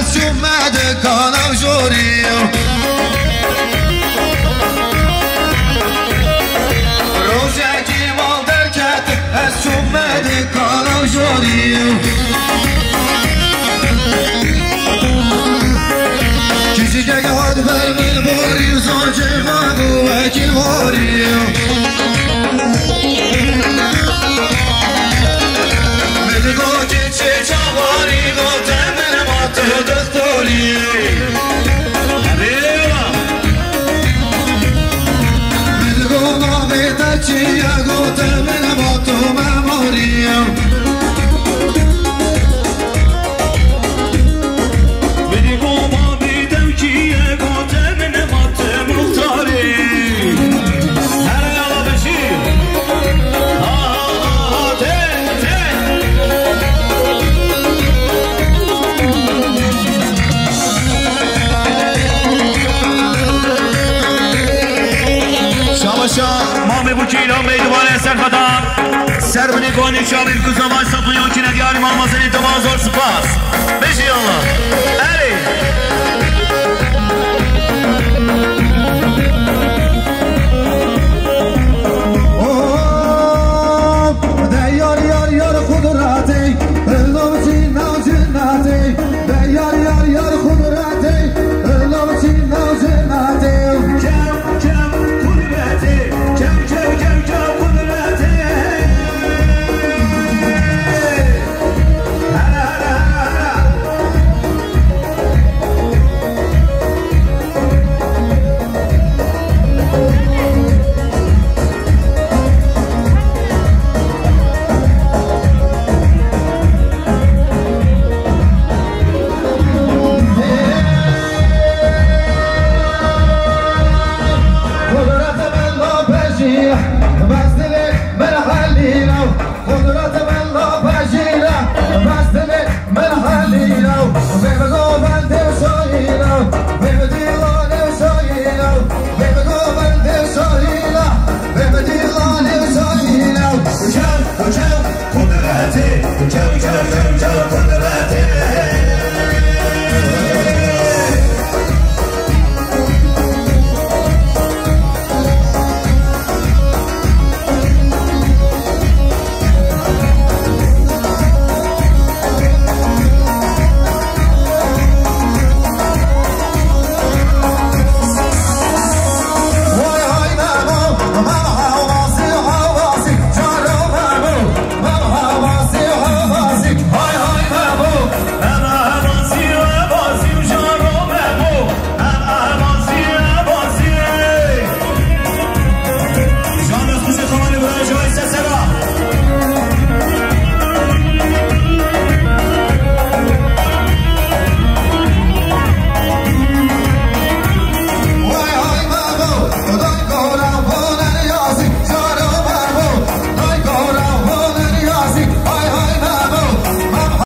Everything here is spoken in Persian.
از اومده کانم جوریم روزکی ما درکت از اومده کانم جوریم کسی که گهاد بر من باریم زانچه بابو اکی باریم مدگو که چه چواری گوته من ما تو دستوری مدگو ما بیتا چیه گوته من ما تو مماریم ما ببوکینا میدوان سرخدام سر بنگانی شامل گزاواش صفحه یکی ندیاری ما مازنی تو بازار سپاس